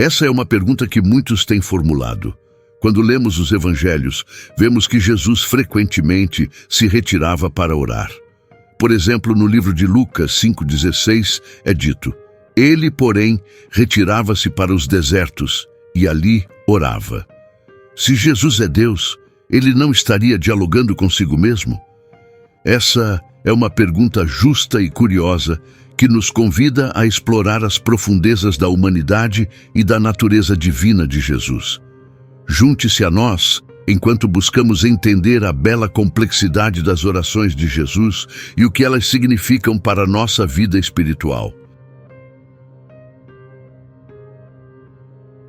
Essa é uma pergunta que muitos têm formulado. Quando lemos os evangelhos, vemos que Jesus frequentemente se retirava para orar. Por exemplo, no livro de Lucas 5,16 é dito: ele, porém, retirava-se para os desertos e ali orava. Se Jesus é Deus, ele não estaria dialogando consigo mesmo? Essa é uma pergunta justa e curiosa que nos convida a explorar as profundezas da humanidade e da natureza divina de Jesus. Junte-se a nós enquanto buscamos entender a bela complexidade das orações de Jesus e o que elas significam para a nossa vida espiritual.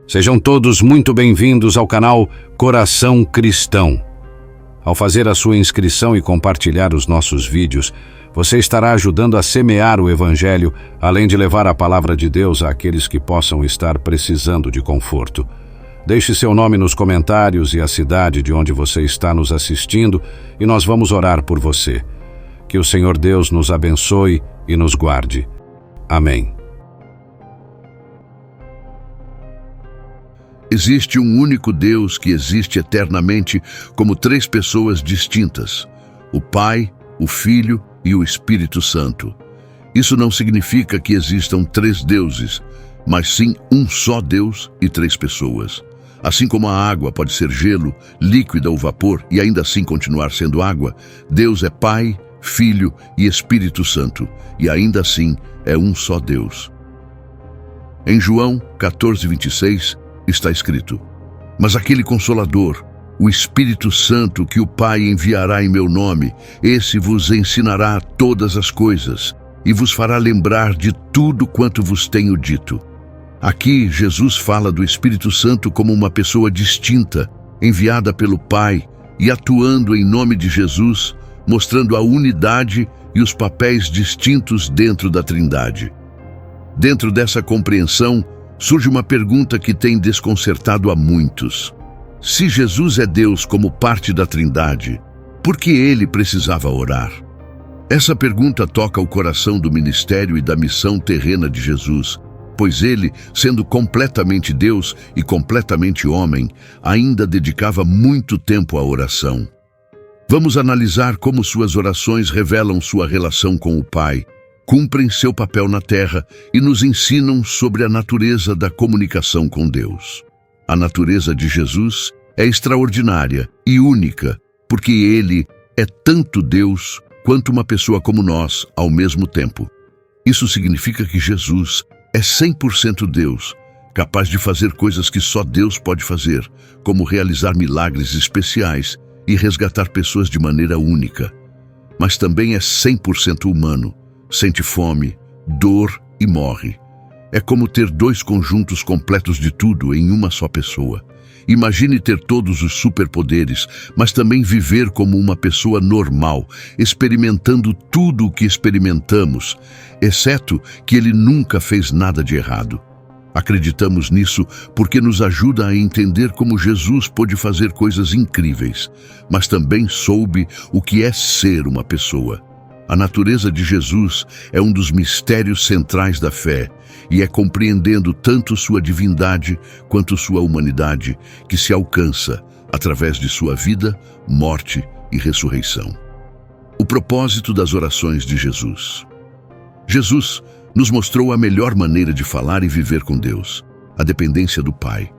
Sejam todos muito bem-vindos ao canal Coração Cristão. Ao fazer a sua inscrição e compartilhar os nossos vídeos, você estará ajudando a semear o Evangelho, além de levar a palavra de Deus àqueles que possam estar precisando de conforto. Deixe seu nome nos comentários e a cidade de onde você está nos assistindo e nós vamos orar por você. Que o Senhor Deus nos abençoe e nos guarde. Amém. Existe um único Deus que existe eternamente como três pessoas distintas: o Pai, o Filho e o Espírito Santo. Isso não significa que existam três deuses, mas sim um só Deus e três pessoas. Assim como a água pode ser gelo, líquida ou vapor e ainda assim continuar sendo água, Deus é Pai, Filho e Espírito Santo, e ainda assim é um só Deus. Em João 14:26 está escrito: mas aquele Consolador, o Espírito Santo que o Pai enviará em meu nome, esse vos ensinará todas as coisas e vos fará lembrar de tudo quanto vos tenho dito. Aqui, Jesus fala do Espírito Santo como uma pessoa distinta, enviada pelo Pai e atuando em nome de Jesus, mostrando a unidade e os papéis distintos dentro da Trindade. Dentro dessa compreensão, surge uma pergunta que tem desconcertado a muitos. Se Jesus é Deus como parte da Trindade, por que ele precisava orar? Essa pergunta toca o coração do ministério e da missão terrena de Jesus, pois ele, sendo completamente Deus e completamente homem, ainda dedicava muito tempo à oração. Vamos analisar como suas orações revelam sua relação com o Pai, cumprem seu papel na terra e nos ensinam sobre a natureza da comunicação com Deus. A natureza de Jesus é extraordinária e única, porque ele é tanto Deus quanto uma pessoa como nós ao mesmo tempo. Isso significa que Jesus é 100% Deus, capaz de fazer coisas que só Deus pode fazer, como realizar milagres especiais e resgatar pessoas de maneira única. Mas também é 100% humano, sente fome, dor e morre. É como ter dois conjuntos completos de tudo em uma só pessoa. Imagine ter todos os superpoderes, mas também viver como uma pessoa normal, experimentando tudo o que experimentamos, exceto que ele nunca fez nada de errado. Acreditamos nisso porque nos ajuda a entender como Jesus pôde fazer coisas incríveis, mas também soube o que é ser uma pessoa. A natureza de Jesus é um dos mistérios centrais da fé, e é compreendendo tanto sua divindade quanto sua humanidade que se alcança através de sua vida, morte e ressurreição. O propósito das orações de Jesus. Jesus nos mostrou a melhor maneira de falar e viver com Deus, a dependência do Pai.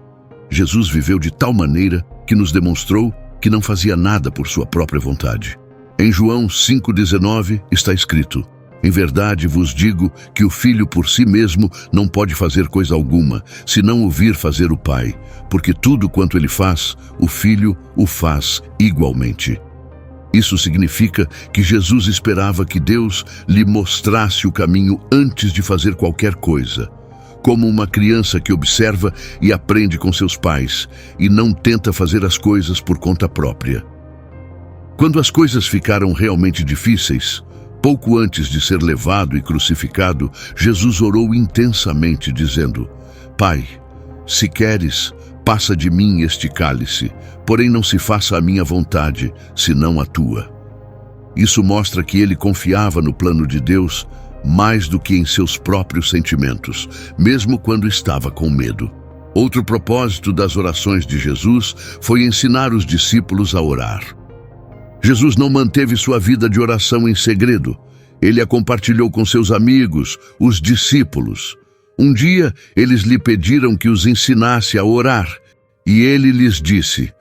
Jesus viveu de tal maneira que nos demonstrou que não fazia nada por sua própria vontade. Em João 5,19 está escrito: em verdade vos digo que o Filho por si mesmo não pode fazer coisa alguma, senão ouvir fazer o Pai, porque tudo quanto ele faz, o Filho o faz igualmente. Isso significa que Jesus esperava que Deus lhe mostrasse o caminho antes de fazer qualquer coisa, como uma criança que observa e aprende com seus pais, e não tenta fazer as coisas por conta própria. Quando as coisas ficaram realmente difíceis, pouco antes de ser levado e crucificado, Jesus orou intensamente, dizendo: Pai, se queres, passa de mim este cálice, porém não se faça a minha vontade, senão a tua. Isso mostra que ele confiava no plano de Deus mais do que em seus próprios sentimentos, mesmo quando estava com medo. Outro propósito das orações de Jesus foi ensinar os discípulos a orar. Jesus não manteve sua vida de oração em segredo. Ele a compartilhou com seus amigos, os discípulos. Um dia, eles lhe pediram que os ensinasse a orar. E ele lhes disse: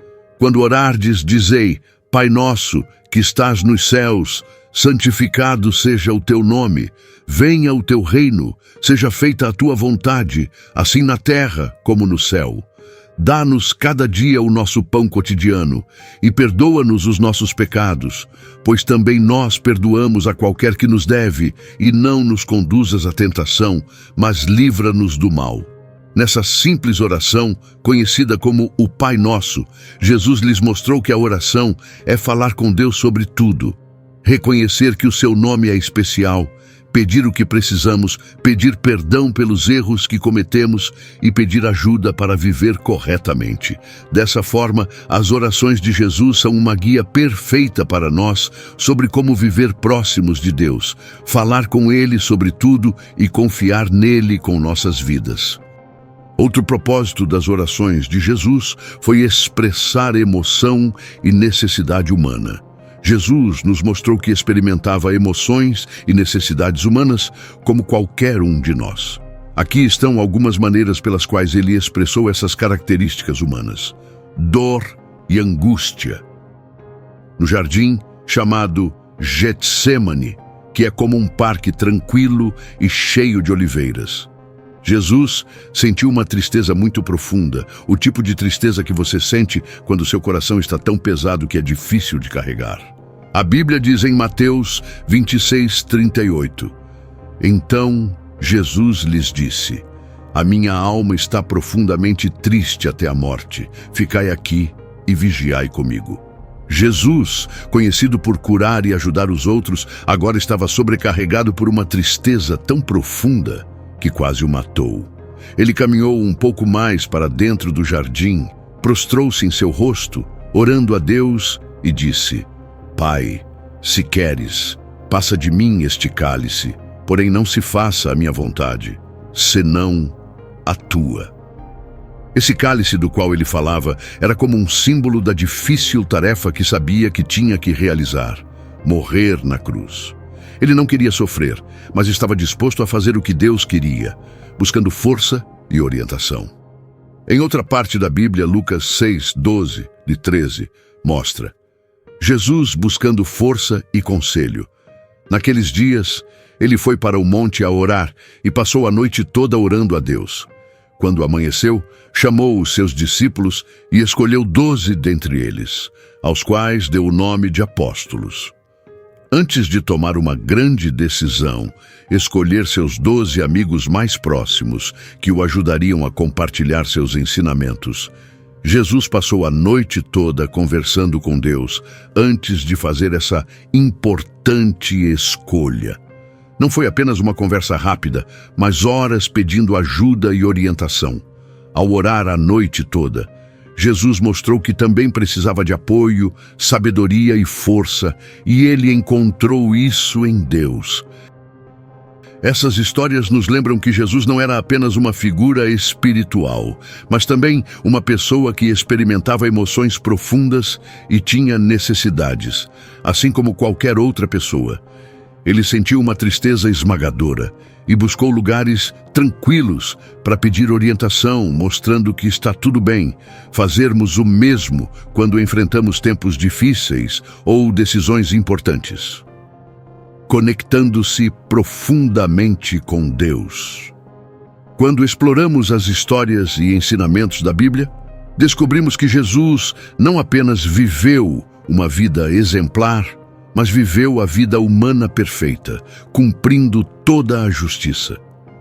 quando orardes, dizei: Pai nosso, que estás nos céus, santificado seja o teu nome. Venha o teu reino, seja feita a tua vontade, assim na terra como no céu. Dá-nos cada dia o nosso pão cotidiano e perdoa-nos os nossos pecados, pois também nós perdoamos a qualquer que nos deve, e não nos conduzas à tentação, mas livra-nos do mal. Nessa simples oração, conhecida como o Pai Nosso, Jesus lhes mostrou que a oração é falar com Deus sobre tudo, reconhecer que o seu nome é especial, pedir o que precisamos, pedir perdão pelos erros que cometemos e pedir ajuda para viver corretamente. Dessa forma, as orações de Jesus são uma guia perfeita para nós sobre como viver próximos de Deus, falar com Ele sobre tudo e confiar nele com nossas vidas. Outro propósito das orações de Jesus foi expressar emoção e necessidade humana. Jesus nos mostrou que experimentava emoções e necessidades humanas como qualquer um de nós. Aqui estão algumas maneiras pelas quais ele expressou essas características humanas: dor e angústia. No jardim chamado Getsêmani, que é como um parque tranquilo e cheio de oliveiras, Jesus sentiu uma tristeza muito profunda, o tipo de tristeza que você sente quando seu coração está tão pesado que é difícil de carregar. A Bíblia diz em Mateus 26:38, então Jesus lhes disse: a minha alma está profundamente triste até a morte, ficai aqui e vigiai comigo. Jesus, conhecido por curar e ajudar os outros, agora estava sobrecarregado por uma tristeza tão profunda que quase o matou. Ele caminhou um pouco mais para dentro do jardim, prostrou-se em seu rosto, orando a Deus, e disse: Pai, se queres, passa de mim este cálice, porém não se faça a minha vontade, senão a tua. Esse cálice do qual ele falava era como um símbolo da difícil tarefa que sabia que tinha que realizar: morrer na cruz. Ele não queria sofrer, mas estava disposto a fazer o que Deus queria, buscando força e orientação. Em outra parte da Bíblia, Lucas 6:12-13, mostra Jesus buscando força e conselho. Naqueles dias, ele foi para o monte a orar e passou a noite toda orando a Deus. Quando amanheceu, chamou os seus discípulos e escolheu 12 dentre eles, aos quais deu o nome de apóstolos. Antes de tomar uma grande decisão, escolher seus 12 amigos mais próximos, que o ajudariam a compartilhar seus ensinamentos, Jesus passou a noite toda conversando com Deus antes de fazer essa importante escolha. Não foi apenas uma conversa rápida, mas horas pedindo ajuda e orientação. Ao orar a noite toda, Jesus mostrou que também precisava de apoio, sabedoria e força, e ele encontrou isso em Deus. Essas histórias nos lembram que Jesus não era apenas uma figura espiritual, mas também uma pessoa que experimentava emoções profundas e tinha necessidades, assim como qualquer outra pessoa. Ele sentiu uma tristeza esmagadora e buscou lugares tranquilos para pedir orientação, mostrando que está tudo bem fazermos o mesmo quando enfrentamos tempos difíceis ou decisões importantes. Conectando-se profundamente com Deus. Quando exploramos as histórias e ensinamentos da Bíblia, descobrimos que Jesus não apenas viveu uma vida exemplar, mas viveu a vida humana perfeita, cumprindo toda a justiça.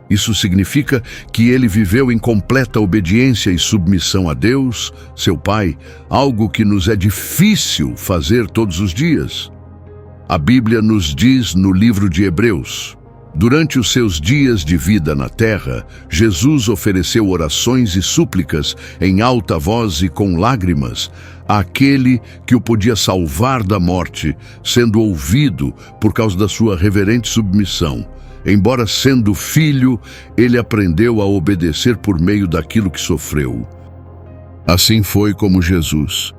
Isso significa que ele viveu em completa obediência e submissão a Deus, seu Pai, algo que nos é difícil fazer todos os dias. A Bíblia nos diz no livro de Hebreus: durante os seus dias de vida na terra, Jesus ofereceu orações e súplicas em alta voz e com lágrimas àquele que o podia salvar da morte, sendo ouvido por causa da sua reverente submissão. Embora sendo filho, ele aprendeu a obedecer por meio daquilo que sofreu. Assim foi como Jesus,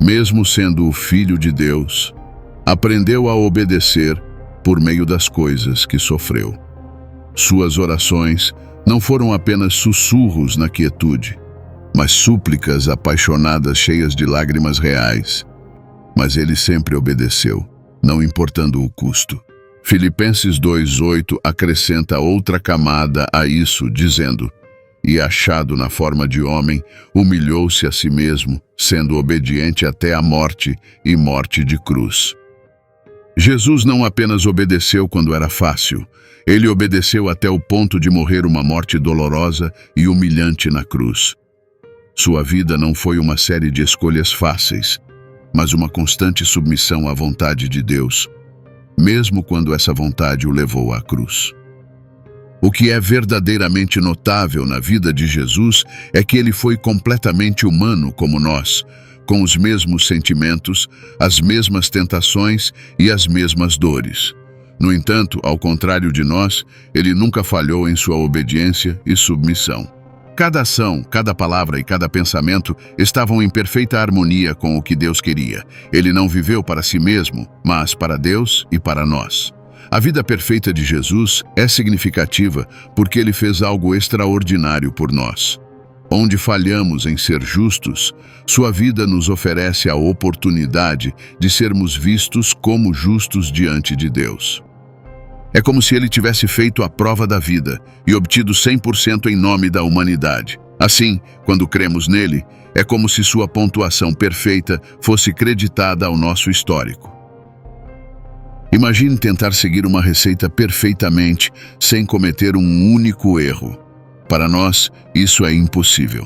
mesmo sendo o Filho de Deus, aprendeu a obedecer por meio das coisas que sofreu. Suas orações não foram apenas sussurros na quietude, mas súplicas apaixonadas cheias de lágrimas reais. Mas ele sempre obedeceu, não importando o custo. Filipenses 2:8 acrescenta outra camada a isso, dizendo: "E achado na forma de homem, humilhou-se a si mesmo, sendo obediente até a morte e morte de cruz." Jesus não apenas obedeceu quando era fácil, ele obedeceu até o ponto de morrer uma morte dolorosa e humilhante na cruz. Sua vida não foi uma série de escolhas fáceis, mas uma constante submissão à vontade de Deus, mesmo quando essa vontade o levou à cruz. O que é verdadeiramente notável na vida de Jesus é que ele foi completamente humano como nós, com os mesmos sentimentos, as mesmas tentações e as mesmas dores. No entanto, ao contrário de nós, ele nunca falhou em sua obediência e submissão. Cada ação, cada palavra e cada pensamento estavam em perfeita harmonia com o que Deus queria. Ele não viveu para si mesmo, mas para Deus e para nós. A vida perfeita de Jesus é significativa porque ele fez algo extraordinário por nós. Onde falhamos em ser justos, sua vida nos oferece a oportunidade de sermos vistos como justos diante de Deus. É como se ele tivesse feito a prova da vida e obtido 100% em nome da humanidade. Assim, quando cremos nele, é como se sua pontuação perfeita fosse creditada ao nosso histórico. Imagine tentar seguir uma receita perfeitamente sem cometer um único erro. Para nós, isso é impossível.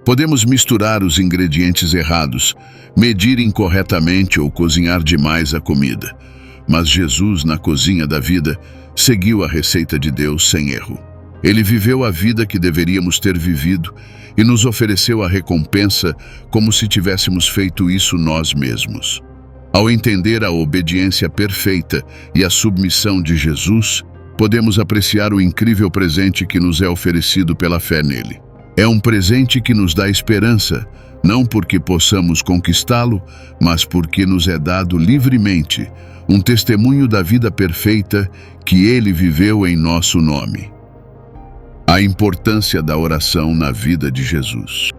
Podemos misturar os ingredientes errados, medir incorretamente ou cozinhar demais a comida. Mas Jesus, na cozinha da vida, seguiu a receita de Deus sem erro. Ele viveu a vida que deveríamos ter vivido e nos ofereceu a recompensa como se tivéssemos feito isso nós mesmos. Ao entender a obediência perfeita e a submissão de Jesus, podemos apreciar o incrível presente que nos é oferecido pela fé nele. É um presente que nos dá esperança, não porque possamos conquistá-lo, mas porque nos é dado livremente, um testemunho da vida perfeita que ele viveu em nosso nome. A importância da oração na vida de Jesus.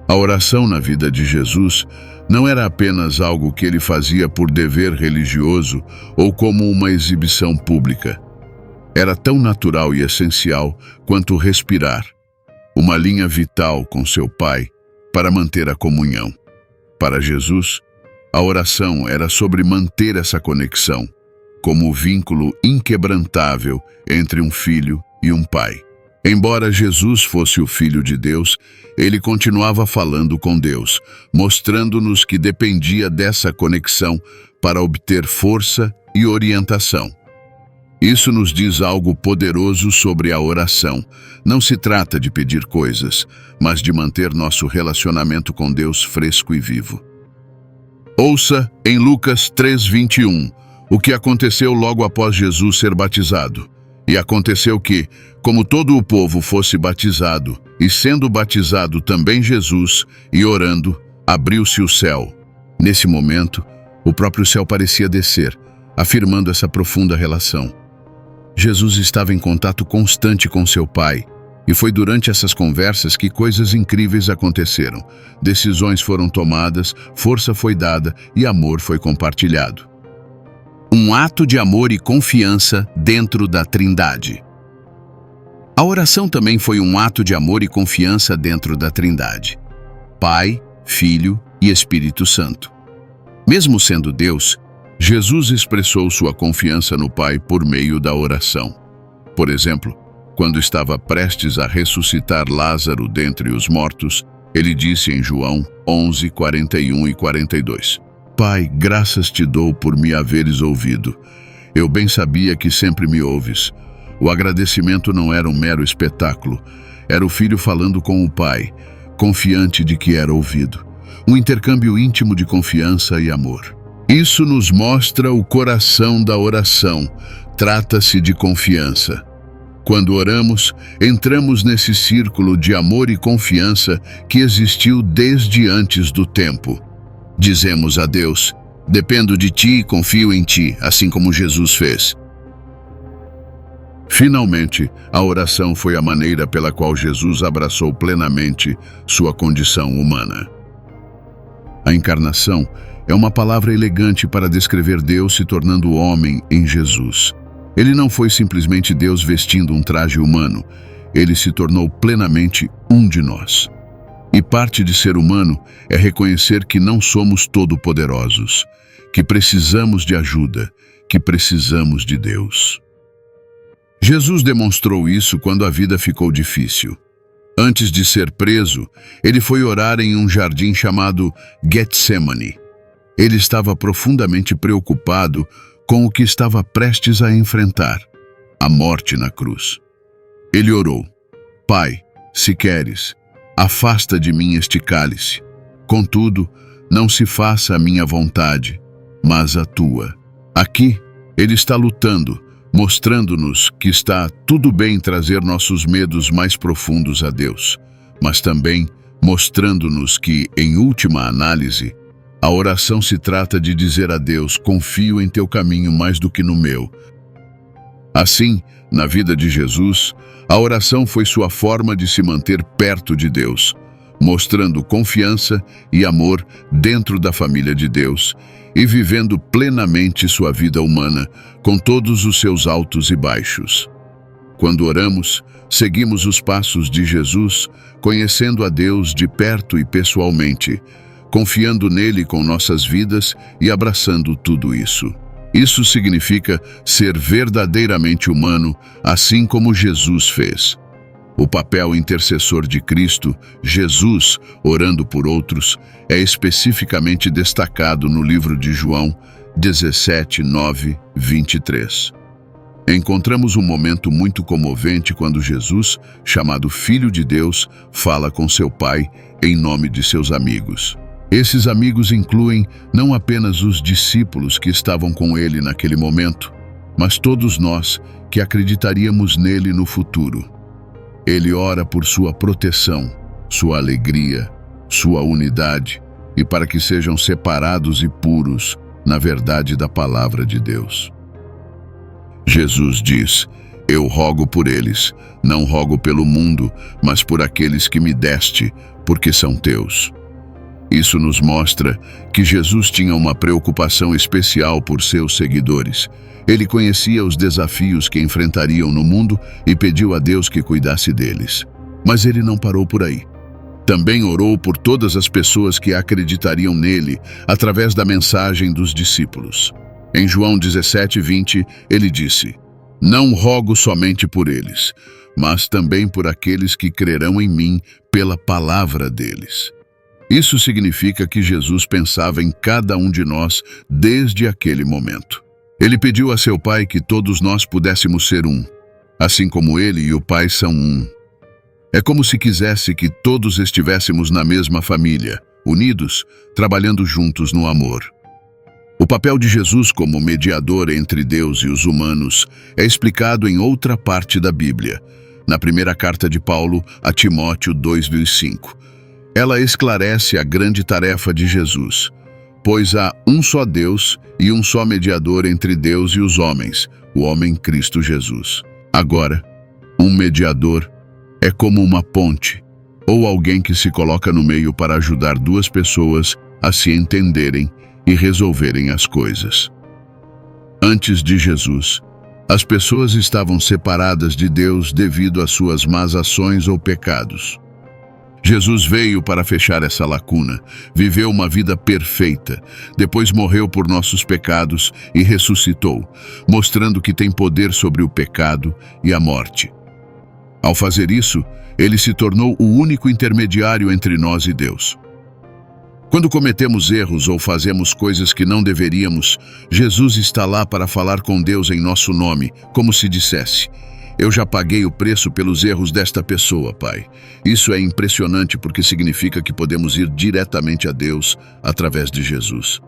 A oração na vida de Jesus não era apenas algo que ele fazia por dever religioso ou como uma exibição pública. Era tão natural e essencial quanto respirar, uma linha vital com seu Pai para manter a comunhão. Para Jesus, a oração era sobre manter essa conexão, como o vínculo inquebrantável entre um filho e um pai. Embora Jesus fosse o Filho de Deus, ele continuava falando com Deus, mostrando-nos que dependia dessa conexão para obter força e orientação. Isso nos diz algo poderoso sobre a oração. Não se trata de pedir coisas, mas de manter nosso relacionamento com Deus fresco e vivo. Ouça em Lucas 3:21 o que aconteceu logo após Jesus ser batizado. E aconteceu que, como todo o povo fosse batizado, e sendo batizado também Jesus, e orando, abriu-se o céu. Nesse momento, o próprio céu parecia descer, afirmando essa profunda relação. Jesus estava em contato constante com seu Pai, e foi durante essas conversas que coisas incríveis aconteceram. Decisões foram tomadas, força foi dada e amor foi compartilhado. Um ato de amor e confiança dentro da Trindade. A oração também foi um ato de amor e confiança dentro da Trindade. Pai, Filho e Espírito Santo. Mesmo sendo Deus, Jesus expressou sua confiança no Pai por meio da oração. Por exemplo, quando estava prestes a ressuscitar Lázaro dentre os mortos, ele disse em João 11:41 e 42: Pai, graças te dou por me haveres ouvido. Eu bem sabia que sempre me ouves. O agradecimento não era um mero espetáculo. Era o filho falando com o Pai, confiante de que era ouvido. Um intercâmbio íntimo de confiança e amor. Isso nos mostra o coração da oração. Trata-se de confiança. Quando oramos, entramos nesse círculo de amor e confiança que existiu desde antes do tempo. Dizemos a Deus: dependo de ti e confio em ti, assim como Jesus fez. Finalmente, a oração foi a maneira pela qual Jesus abraçou plenamente sua condição humana. A encarnação é uma palavra elegante para descrever Deus se tornando homem em Jesus. Ele não foi simplesmente Deus vestindo um traje humano, ele se tornou plenamente um de nós. E parte de ser humano é reconhecer que não somos todo-poderosos, que precisamos de ajuda, que precisamos de Deus. Jesus demonstrou isso quando a vida ficou difícil. Antes de ser preso, ele foi orar em um jardim chamado Getsemane. Ele estava profundamente preocupado com o que estava prestes a enfrentar, a morte na cruz. Ele orou: Pai, se queres, afasta de mim este cálice. Contudo, não se faça a minha vontade, mas a tua. Aqui, ele está lutando, mostrando-nos que está tudo bem trazer nossos medos mais profundos a Deus, mas também mostrando-nos que, em última análise, a oração se trata de dizer a Deus: confio em teu caminho mais do que no meu. Assim, na vida de Jesus, a oração foi sua forma de se manter perto de Deus, mostrando confiança e amor dentro da família de Deus e vivendo plenamente sua vida humana, com todos os seus altos e baixos. Quando oramos, seguimos os passos de Jesus, conhecendo a Deus de perto e pessoalmente, confiando nele com nossas vidas e abraçando tudo isso. Isso significa ser verdadeiramente humano, assim como Jesus fez. O papel intercessor de Cristo, Jesus, orando por outros, é especificamente destacado no livro de João 17:9-23. Encontramos um momento muito comovente quando Jesus, chamado Filho de Deus, fala com seu Pai em nome de seus amigos. Esses amigos incluem não apenas os discípulos que estavam com ele naquele momento, mas todos nós que acreditaríamos nele no futuro. Ele ora por sua proteção, sua alegria, sua unidade e para que sejam separados e puros na verdade da palavra de Deus. Jesus diz: eu rogo por eles, não rogo pelo mundo, mas por aqueles que me deste, porque são teus. Isso nos mostra que Jesus tinha uma preocupação especial por seus seguidores. Ele conhecia os desafios que enfrentariam no mundo e pediu a Deus que cuidasse deles. Mas ele não parou por aí. Também orou por todas as pessoas que acreditariam nele através da mensagem dos discípulos. Em João 17:20, ele disse: não rogo somente por eles, mas também por aqueles que crerão em mim pela palavra deles. Isso significa que Jesus pensava em cada um de nós desde aquele momento. Ele pediu a seu Pai que todos nós pudéssemos ser um, assim como ele e o Pai são um. É como se quisesse que todos estivéssemos na mesma família, unidos, trabalhando juntos no amor. O papel de Jesus como mediador entre Deus e os humanos é explicado em outra parte da Bíblia, na primeira carta de Paulo a Timóteo 2:5. Ela esclarece a grande tarefa de Jesus, pois há um só Deus e um só mediador entre Deus e os homens, o homem Cristo Jesus. Agora, um mediador é como uma ponte, ou alguém que se coloca no meio para ajudar duas pessoas a se entenderem e resolverem as coisas. Antes de Jesus, as pessoas estavam separadas de Deus devido às suas más ações ou pecados. Jesus veio para fechar essa lacuna, viveu uma vida perfeita, depois morreu por nossos pecados e ressuscitou, mostrando que tem poder sobre o pecado e a morte. Ao fazer isso, ele se tornou o único intermediário entre nós e Deus. Quando cometemos erros ou fazemos coisas que não deveríamos, Jesus está lá para falar com Deus em nosso nome, como se dissesse: eu já paguei o preço pelos erros desta pessoa, Pai. Isso é impressionante porque significa que podemos ir diretamente a Deus através de Jesus.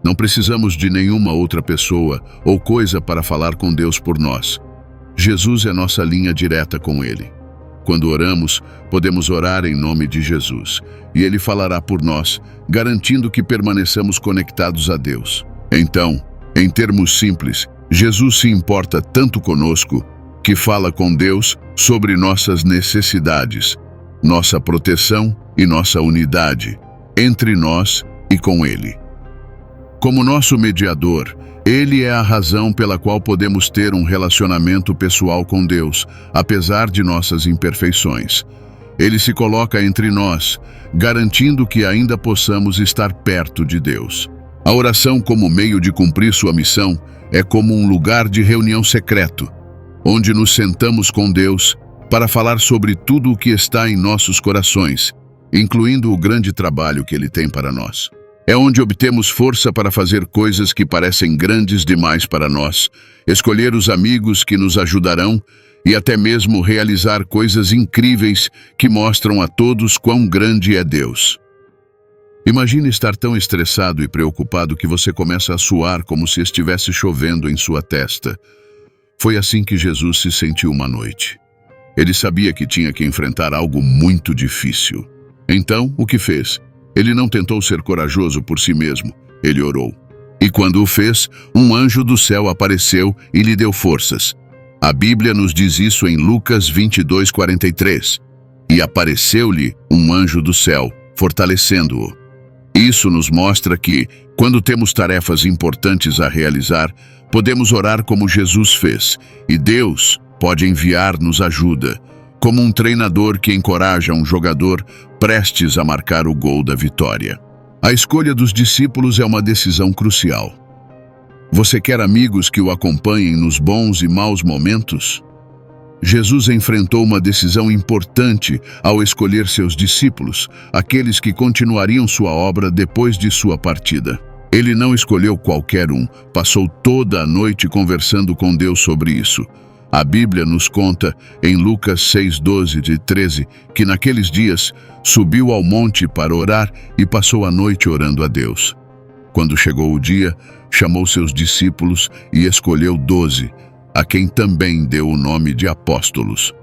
Não precisamos de nenhuma outra pessoa ou coisa para falar com Deus por nós. Jesus é nossa linha direta com Ele. Quando oramos, podemos orar em nome de Jesus, e Ele falará por nós, garantindo que permaneçamos conectados a Deus. Então, em termos simples, Jesus se importa tanto conosco que fala com Deus sobre nossas necessidades, nossa proteção e nossa unidade, entre nós e com Ele. Como nosso mediador, Ele é a razão pela qual podemos ter um relacionamento pessoal com Deus, apesar de nossas imperfeições. Ele se coloca entre nós, garantindo que ainda possamos estar perto de Deus. A oração, como meio de cumprir sua missão, é como um lugar de reunião secreto, onde nos sentamos com Deus para falar sobre tudo o que está em nossos corações, incluindo o grande trabalho que Ele tem para nós. É onde obtemos força para fazer coisas que parecem grandes demais para nós, escolher os amigos que nos ajudarão e até mesmo realizar coisas incríveis que mostram a todos quão grande é Deus. Imagine estar tão estressado e preocupado que você começa a suar como se estivesse chovendo em sua testa. Foi assim que Jesus se sentiu uma noite. Ele sabia que tinha que enfrentar algo muito difícil. Então, o que fez? Ele não tentou ser corajoso por si mesmo, ele orou. E quando o fez, um anjo do céu apareceu e lhe deu forças. A Bíblia nos diz isso em Lucas 22:43. E apareceu-lhe um anjo do céu, fortalecendo-o. Isso nos mostra que, quando temos tarefas importantes a realizar, podemos orar como Jesus fez, e Deus pode enviar-nos ajuda, como um treinador que encoraja um jogador prestes a marcar o gol da vitória. A escolha dos discípulos é uma decisão crucial. Você quer amigos que o acompanhem nos bons e maus momentos? Jesus enfrentou uma decisão importante ao escolher seus discípulos, aqueles que continuariam sua obra depois de sua partida. Ele não escolheu qualquer um, passou toda a noite conversando com Deus sobre isso. A Bíblia nos conta, em Lucas 6:12-13, que naqueles dias subiu ao monte para orar e passou a noite orando a Deus. Quando chegou o dia, chamou seus discípulos e escolheu 12, a quem também deu o nome de apóstolos.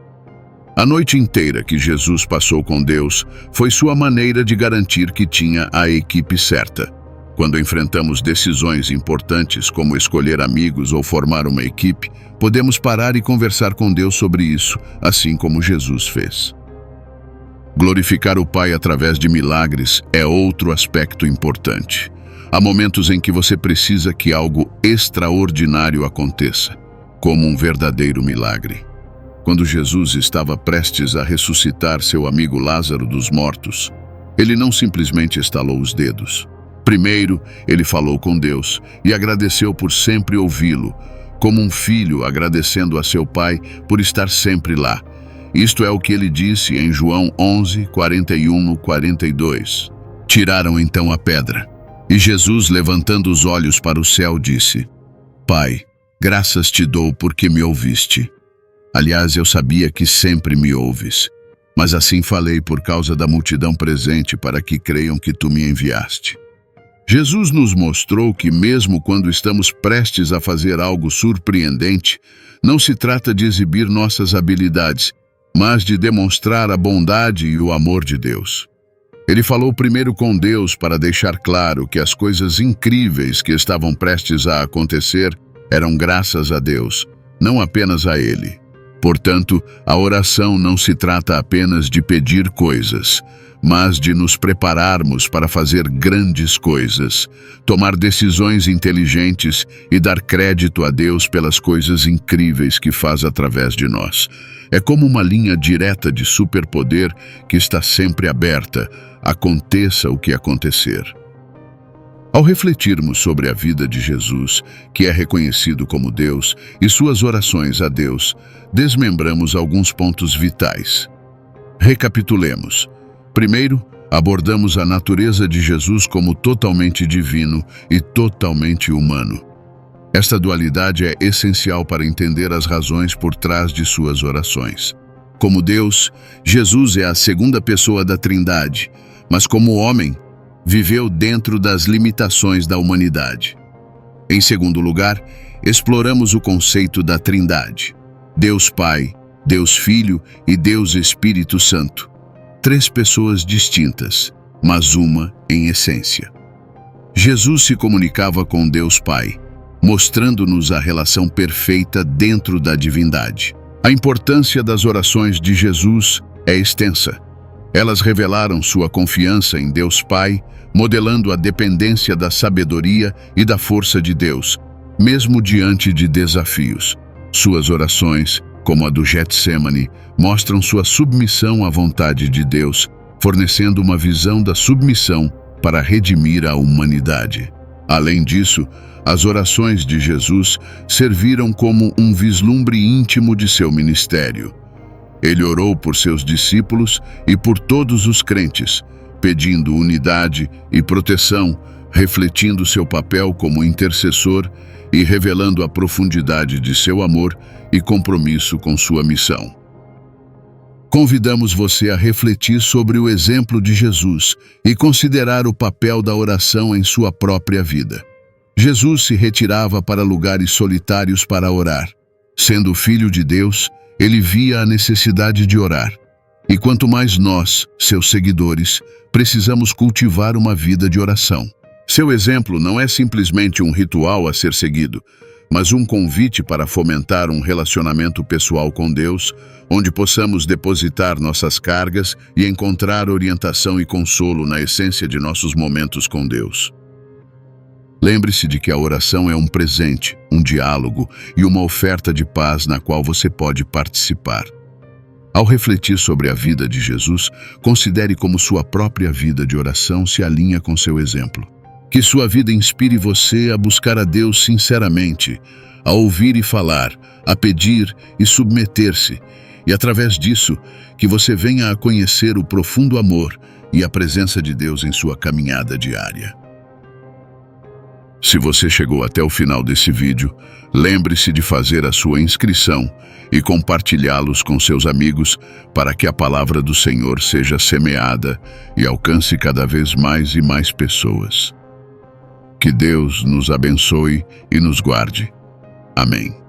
A noite inteira que Jesus passou com Deus foi sua maneira de garantir que tinha a equipe certa. Quando enfrentamos decisões importantes, como escolher amigos ou formar uma equipe, podemos parar e conversar com Deus sobre isso, assim como Jesus fez. Glorificar o Pai através de milagres é outro aspecto importante. Há momentos em que você precisa que algo extraordinário aconteça, como um verdadeiro milagre. Quando Jesus estava prestes a ressuscitar seu amigo Lázaro dos mortos, ele não simplesmente estalou os dedos. Primeiro, ele falou com Deus e agradeceu por sempre ouvi-lo, como um filho agradecendo a seu pai por estar sempre lá. Isto é o que ele disse em João 11:41-42. Tiraram então a pedra. E Jesus, levantando os olhos para o céu, disse: Pai, graças te dou porque me ouviste. Aliás, eu sabia que sempre me ouves, mas assim falei por causa da multidão presente para que creiam que tu me enviaste. Jesus nos mostrou que mesmo quando estamos prestes a fazer algo surpreendente, não se trata de exibir nossas habilidades, mas de demonstrar a bondade e o amor de Deus. Ele falou primeiro com Deus para deixar claro que as coisas incríveis que estavam prestes a acontecer eram graças a Deus, não apenas a Ele. Portanto, a oração não se trata apenas de pedir coisas, mas de nos prepararmos para fazer grandes coisas, tomar decisões inteligentes e dar crédito a Deus pelas coisas incríveis que faz através de nós. É como uma linha direta de superpoder que está sempre aberta, aconteça o que acontecer. Ao refletirmos sobre a vida de Jesus, que é reconhecido como Deus, e suas orações a Deus, desmembramos alguns pontos vitais. Recapitulemos. Primeiro, abordamos a natureza de Jesus como totalmente divino e totalmente humano. Esta dualidade é essencial para entender as razões por trás de suas orações. Como Deus, Jesus é a segunda pessoa da Trindade, mas como homem, viveu dentro das limitações da humanidade. Em segundo lugar, exploramos o conceito da Trindade: Deus Pai, Deus Filho e Deus Espírito Santo. Três pessoas distintas, mas uma em essência. Jesus se comunicava com Deus Pai, mostrando-nos a relação perfeita dentro da divindade. A importância das orações de Jesus é extensa. Elas revelaram sua confiança em Deus Pai, modelando a dependência da sabedoria e da força de Deus, mesmo diante de desafios. Suas orações, como a do Getsêmani, mostram sua submissão à vontade de Deus, fornecendo uma visão da submissão para redimir a humanidade. Além disso, as orações de Jesus serviram como um vislumbre íntimo de seu ministério. Ele orou por seus discípulos e por todos os crentes, pedindo unidade e proteção, refletindo seu papel como intercessor e revelando a profundidade de seu amor e compromisso com sua missão. Convidamos você a refletir sobre o exemplo de Jesus e considerar o papel da oração em sua própria vida. Jesus se retirava para lugares solitários para orar. Sendo filho de Deus, ele via a necessidade de orar. E quanto mais nós, seus seguidores, precisamos cultivar uma vida de oração. Seu exemplo não é simplesmente um ritual a ser seguido, mas um convite para fomentar um relacionamento pessoal com Deus, onde possamos depositar nossas cargas e encontrar orientação e consolo na essência de nossos momentos com Deus. Lembre-se de que a oração é um presente, um diálogo e uma oferta de paz na qual você pode participar. Ao refletir sobre a vida de Jesus, considere como sua própria vida de oração se alinha com seu exemplo. Que sua vida inspire você a buscar a Deus sinceramente, a ouvir e falar, a pedir e submeter-se, e através disso, que você venha a conhecer o profundo amor e a presença de Deus em sua caminhada diária. Se você chegou até o final desse vídeo, lembre-se de fazer a sua inscrição e compartilhá-los com seus amigos para que a palavra do Senhor seja semeada e alcance cada vez mais e mais pessoas. Que Deus nos abençoe e nos guarde. Amém.